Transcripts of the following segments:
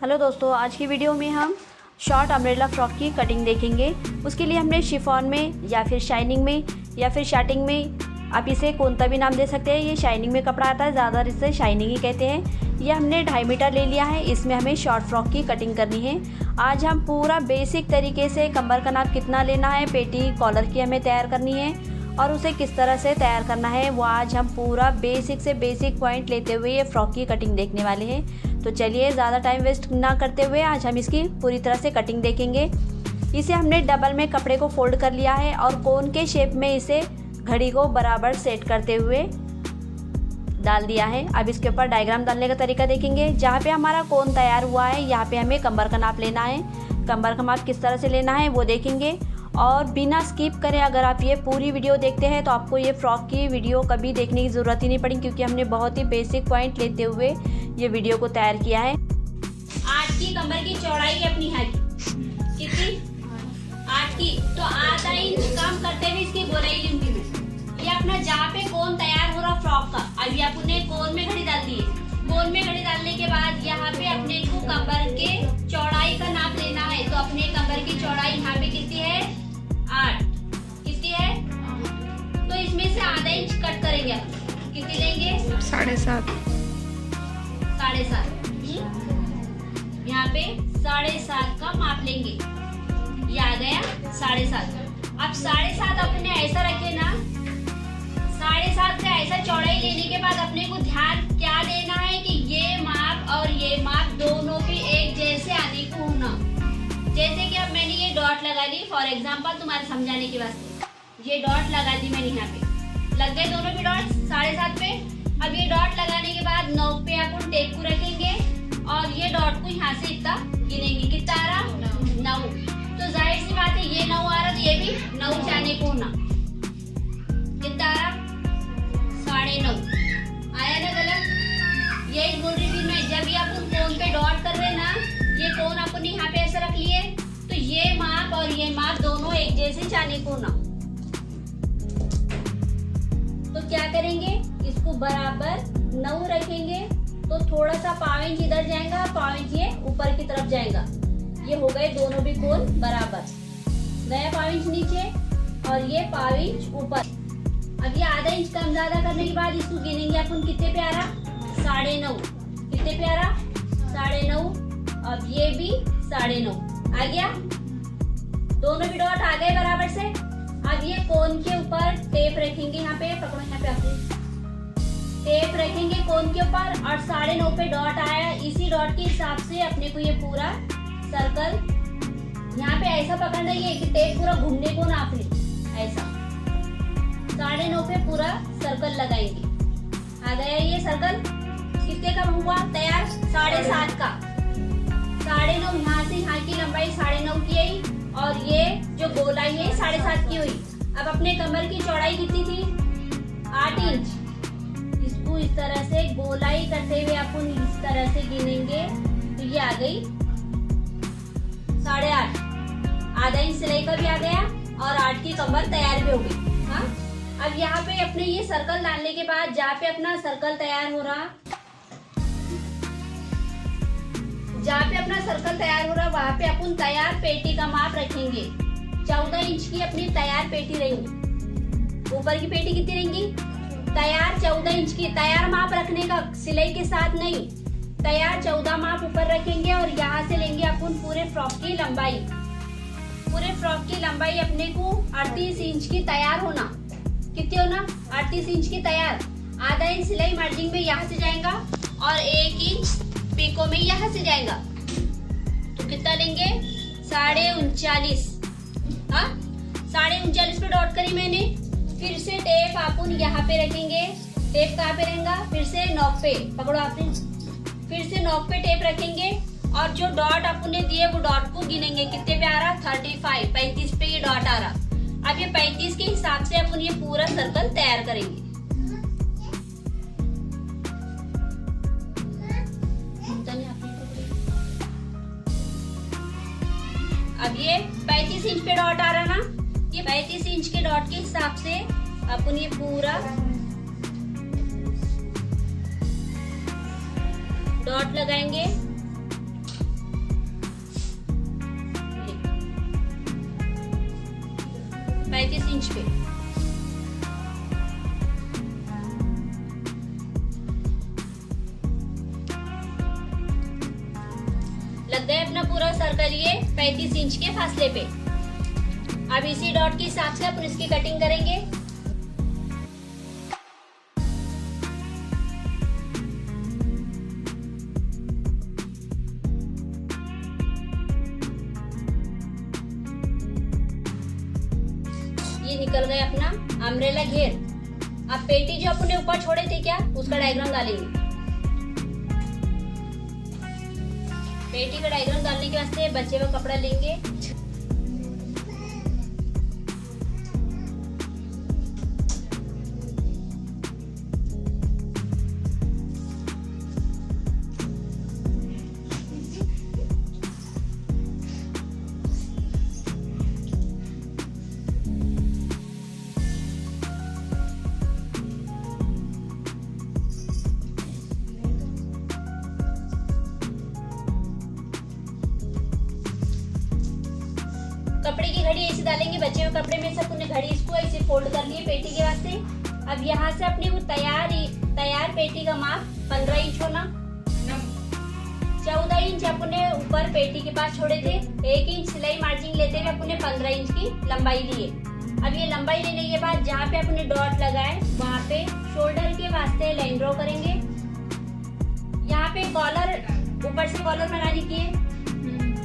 Hello दोस्तों, आज की वीडियो में हम शॉर्ट अम्ब्रेला फ्रॉक की कटिंग देखेंगे। उसके लिए हमने शिफॉन में या फिर शाइनिंग में या फिर शर्टिंग में, आप इसे कौन सा भी नाम दे सकते हैं। ये शाइनिंग में कपड़ा आता है, ज़्यादा इसे शाइनिंग ही कहते हैं। ये हमने 2.5 मीटर ले लिया है। इसमें हमें शॉर्ट फ्रॉक की कटिंग करनी है। आज हम पूरा बेसिक तरीके से कमर का नाप कितना लेना है, पेटी कॉलर की हमें तैयार करनी है और उसे किस तरह से तैयार करना है, वो आज हम पूरा बेसिक से बेसिक पॉइंट लेते हुए ये फ्रॉक की कटिंग देखने वाले हैं। तो चलिए ज़्यादा टाइम वेस्ट ना करते हुए आज हम इसकी पूरी तरह से कटिंग देखेंगे। इसे हमने डबल में कपड़े को फोल्ड कर लिया है और कोन के शेप में इसे घड़ी को बराबर सेट करते हुए डाल दिया है। अब इसके ऊपर डायग्राम डालने का तरीका देखेंगे। जहाँ पे हमारा कोन तैयार हुआ है, यहाँ पे हमें कमर का नाप लेना है। कमर का नाप किस तरह से लेना है वो देखेंगे और बिना स्किप करें अगर आप ये पूरी वीडियो देखते हैं तो आपको ये फ्रॉक की वीडियो कभी देखने की ज़रूरत ही नहीं पड़ी, क्योंकि हमने बहुत ही बेसिक पॉइंट लेते हुए ये वीडियो को तैयार किया है। 8 की कमर की चौड़ाई अपनी है कितनी? 8 की, तो आधा इंच कम करते हुए इसकी गोलाई लंबी में ये अपना जहाँ पे कोन तैयार हो रहा फ्रॉक का, अभी अपने कोन में घड़ी डाल दी है। कोन में घड़ी डालने के बाद यहाँ पे अपने को कमर के चौड़ाई का नाप लेना है। तो अपने कमर की चौड़ाई यहाँ पे कितनी है? 8। कितनी है? तो इसमें से आधा इंच कट करेंगे। कितनी लेंगे? 7.5। 7.5। यहाँ पे 7.5 का माप लेंगे। ये आ गया 7.5। अब 7.5 अपने ऐसा रखे ना, 7.5 से ऐसा चौड़ाई लेने के बाद अपने को ध्यान क्या देना है कि ये माप और ये माप दोनों भी एक जैसे आने को होना। जैसे कि अब मैंने ये डॉट लगा ली, फॉर एग्जांपल तुम्हारे समझाने के वास्ते ये डॉट लगा दी मैंने। यहाँ पे लग गए दोनों भी डॉट 7.5 पे। अब ये डॉट लगाने के बाद 9 पे अपन टेप को रखेंगे और ये डॉट को यहाँ से इतना गिनेंगे। कितना आ रहा? 9। तो जाहिर सी बात है ये 9 आ रहा तो ये भी 9 जाने को होना। कितना आ रहा? 9.5 आया ना? गलत? यही बोल रही थी मैं, जब ये अपन कोन पे डॉट कर रहे ना, ये कोन अपन यहाँ पे ऐसा रख लिए तो ये माप और ये माप दोनों एक जैसे जाने को ना। तो क्या करेंगे, इसको बराबर 9 रखेंगे तो थोड़ा सा पाव इंच इधर जाएगा, पाव इंच ये ऊपर की तरफ जाएगा। ये हो गए दोनों भी कोन बराबर। गया पाव इंच नीचे और ये पाव इंच ऊपर। अब ये आधा इंच कम ज्यादा करने के बाद इसको गिनेंगे अपन। कितने पे आ रहा? 9.5। कितने पे आ रहा? 9.5। अब ये भी 9.5 आ गया। दोनों भी डॉट आ गए बराबर से। अब ये कोन के ऊपर टेप रखेंगे। यहाँ पे पकड़ो, यहाँ पे आपने टेप रखेंगे कोन के ऊपर और 9.5 पे डॉट आया। इसी डॉट के हिसाब से अपने को ये पूरा सर्कल यहाँ पे ऐसा पकड़ना है कि टेप पूरा घूमने को नाप ले। ऐसा 9.5 पे पूरा सर्कल लगाएंगे। आ गया ये सर्कल। कितने का हुआ तैयार? 7.5 का। 9.5 यहाँ से यहाँ की लंबाई 9.5 की आई और ये जो गोलाई है 7.5 की हुई। अब अपने कमर की चौड़ाई कितनी थी? 8 इंच। इसको इस तरह से गोलाई करते हुए अपन इस तरह से गिनेंगे तो ये आ गई 8.5। आधा इंच सिलाई का भी आ गया और 8 की कमर तैयार भी हो गई। हाँ, अब यहाँ पे अपने ये सर्कल डालने के बाद जहाँ पे अपना सर्कल तैयार हो रहा, वहाँ पे अपन तैयार पेटी का माप रखेंगे। 14 इंच की अपनी तैयार पेटी रहेंगी। ऊपर की पेटी कितनी रहेंगी? तैयार 14 इंच की। तैयार माप रखने का सिलाई के साथ नहीं, तैयार 14 माप ऊपर रखेंगे और यहाँ से लेंगे अपन पूरे फ्रॉक की लंबाई। पूरे फ्रॉक की लंबाई अपने को 38 इंच की तैयार होना। कितनी होना? 38 इंच की तैयार। आधा इंच सिलाई मार्जिन में यहाँ से जाएगा और 1 इंच पीको में यहाँ से जाएगा। तो कितना लेंगे? 39.5। हाँ, 39.5 पे डॉट करी मैंने। फिर से टेप अपन यहाँ पे रखेंगे। टेप कहाँ पे रहेगा? फिर से नॉक पे पकड़ो आपने। फिर से नॉक पे टेप रखेंगे और जो डॉट अपन ने दिए वो डॉट को गिनेंगे। कितने पे आ रहा? 35 पे ये डॉट आ रहा। अब ये 35 के हिसाब से अपन ये पूरा सर्कल तैयार करेंगे। अब ये 35 इंच पे डॉट आ रहा ना, ये 35 इंच के डॉट के हिसाब से अपन ये पूरा डॉट लगाएंगे। 35 इंच पे। लग गए अपना पूरा सर्कल ये 35 इंच के फासले पे। अब इसी डॉट के हिसाब से अपन इसकी कटिंग करेंगे। ये निकल गया अपना अम्ब्रेला घेर। अब पेटी जो अपने ऊपर छोड़े थे क्या, उसका डायग्राम डालेंगे। पेटी का डायग्राम डालने के वास्ते बच्चे का कपड़ा लेंगे। कपड़े की घड़ी ऐसे डालेंगे। बचे हुए कपड़े में से अपने घड़ी इसको ऐसे फोल्ड कर लिए पेटी के वास्ते। अब यहाँ से अपने को तैयार पेटी का माप 15 इंच होना। 14 इंच अपने ऊपर पेटी के पास छोड़े थे। 1 इंच सिलाई मार्जिन लेते हुए अपने 15 इंच की लंबाई लिए। अब ये लंबाई लेने के बाद जहाँ पे अपने डॉट लगाए वहाँ पे शोल्डर के वास्ते लाइन ड्रॉ करेंगे। यहाँ पे कॉलर, ऊपर से कॉलर बनाने की है।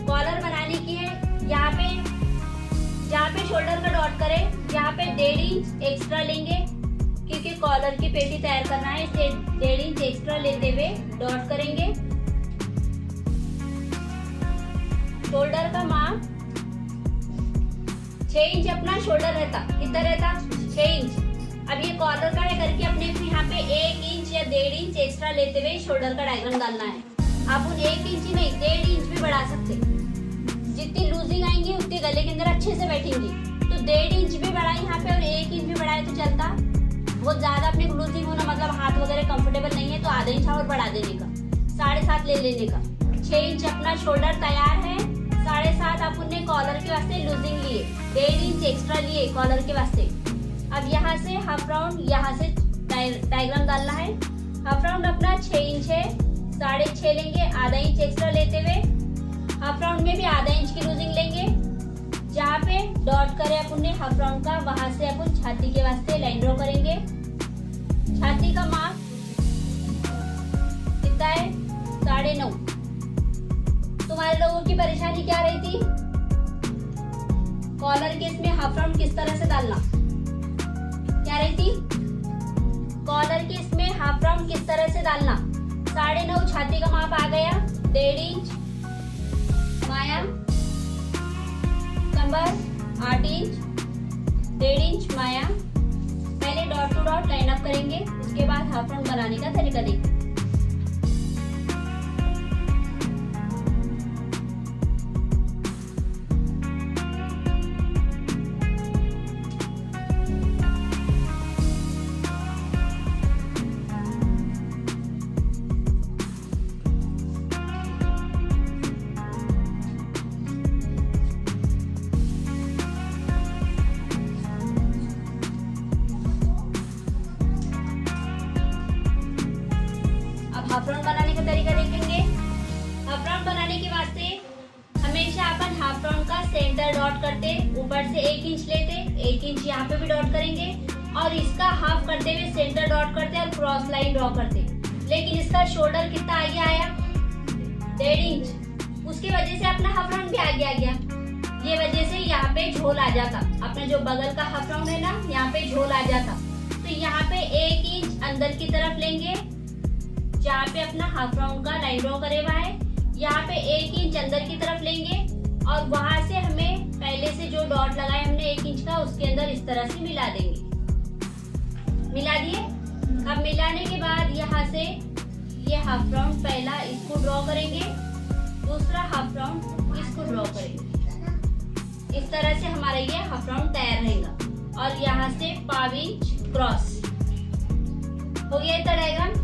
कॉलर बनाने की है। यहाँ पे जहाँ पे शोल्डर का डॉट करें, यहाँ पे 1.5 इंच एक्स्ट्रा लेंगे क्योंकि कॉलर की पेटी तैयार करना है, इसलिए 1.5 इंच एक्स्ट्रा लेते हुए डॉट करेंगे। शोल्डर का माप 6 इंच अपना शोल्डर रहता। कितना रहता? 6 इंच। अब ये कॉलर का है करके अपने को यहाँ पे 1 इंच या 1.5 इंच एक्स्ट्रा लेते हुए शोल्डर का डायग्राम डालना है। आप उन 1 इंच ही नहीं 1.5 इंच भी बढ़ा सकते। जितनी लूजिंग आएंगी उतनी गले के अंदर अच्छे से बैठेंगी। तो 1.5 इंच भी बढ़ाए यहाँ पे और 1 इंच भी बढ़ाए तो चलता। बहुत ज्यादा अपने लूजिंग होना मतलब हाथ वगैरह कंफर्टेबल नहीं है तो आधा इंच और बढ़ा देने का, 7.5 ले लेने का। 6 इंच अपना शोल्डर तैयार है। 7.5 अपन ने कॉलर के वास्ते लूजिंग लिए, 1.5 इंच एक्स्ट्रा लिए कॉलर के वास्ते। अब यहाँ से हाफ राउंड, यहाँ से डायग्राम डालना है। हाफ राउंड अपना 6 इंच है, 6.5 लेंगे, आधा इंच एक्स्ट्रा लेते हुए हाफ राउंड में भी आधा इंच की लूजिंग लेंगे। जहाँ पे डॉट करे अपन ने हाफ राउंड का, वहां से अपन छाती के वास्ते लाइन ड्रॉ करेंगे। छाती का माप कितना है? 9.5। तुम्हारे लोगों की परेशानी क्या रही थी? कॉलर के इसमें हाफ राउंड किस तरह से डालना क्या रही थी? कॉलर के इसमें हाफ राउंड किस तरह से डालना। 9.5 छाती का माप आ गया। 1.5 इंच माया कंबर, 8 इंच, 1.5 इंच माया। पहले dot to dot line up करेंगे, उसके बाद हाफ राउंड बनाने का तरीका देखेंगे। हाफ राउंड बनाने का तरीका देखेंगे। हाफ राउंड बनाने के वास्ते हमेशा अपन हाफ राउंड का सेंटर डॉट करते, ऊपर से 1 इंच लेते, 1 इंच यहाँ पे भी डॉट करेंगे और इसका हाफ करते हुए सेंटर डॉट करते और क्रॉस लाइन ड्रॉ करते। लेकिन इसका शोल्डर कितना आगे आया? 1.5 इंच। उसकी वजह से अपना हाफ राउंड भी आगे आ गया। ये वजह से यहाँ पे झोल आ जाता। अपना जो बगल का हाफ राउंड है ना, यहाँ पे झोल आ जाता। तो यहाँ पे 1 इंच अंदर की तरफ लेंगे, जहाँ पे अपना हाफ राउंड का लाइन ड्रॉ करे हुआ है। यहाँ पे 1 इंच अंदर की तरफ लेंगे और वहां से हमें पहले से जो डॉट लगाए हमने 1 इंच का, उसके अंदर इस तरह से मिला देंगे। मिला दिए। अब मिलाने के बाद यहाँ से ये हाफ राउंड पहला इसको ड्रॉ करेंगे, दूसरा हाफ राउंड इसको ड्रॉ करेंगे। इस तरह से हमारा ये हाफ राउंड तैयार रहेगा। और यहाँ से 5 इंच क्रॉस हो गया इतना डायग्राम।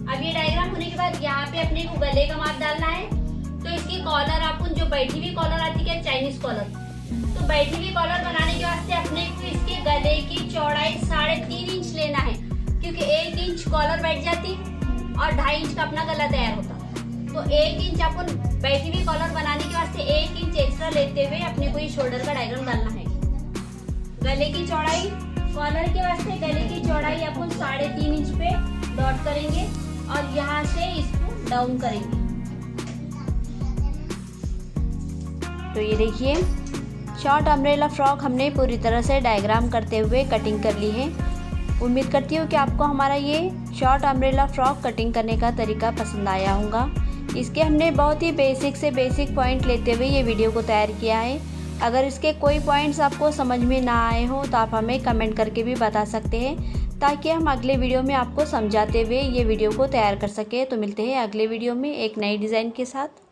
अब ये डायग्राम होने के बाद यहाँ पे अपने को गले का माप डालना है। तो इसकी कॉलर अपन जो बैठी हुई कॉलर आती है चाइनीज कॉलर, तो बैठी हुई कॉलर बनाने के वास्ते अपने को इसके गले की चौड़ाई 3.5 इंच लेना है, क्योंकि 1 इंच कॉलर बैठ जाती और 2.5 इंच का अपना गला तैयार होता। तो 1 इंच अपन बैठी हुई कॉलर बनाने के वास्ते 1 इंच एक्स्ट्रा लेते हुए अपने को ये शोल्डर का डायग्राम डालना है। गले की चौड़ाई, कॉलर के वास्ते गले की चौड़ाई अपन 3.5 इंच पे डॉट करेंगे और यहाँ से इसको डाउन करेंगे। तो ये देखिए शॉर्ट अम्ब्रेला फ्रॉक हमने पूरी तरह से डायग्राम करते हुए कटिंग कर ली है। उम्मीद करती हूँ कि आपको हमारा ये शॉर्ट अम्ब्रेला फ्रॉक कटिंग करने का तरीका पसंद आया होगा। इसके हमने बहुत ही बेसिक से बेसिक पॉइंट लेते हुए ये वीडियो को तैयार किया है। अगर इसके कोई पॉइंट्स आपको समझ में ना आए हो तो आप हमें कमेंट करके भी बता सकते हैं, ताकि हम अगले वीडियो में आपको समझाते हुए ये वीडियो को तैयार कर सकें। तो मिलते हैं अगले वीडियो में एक नई डिज़ाइन के साथ।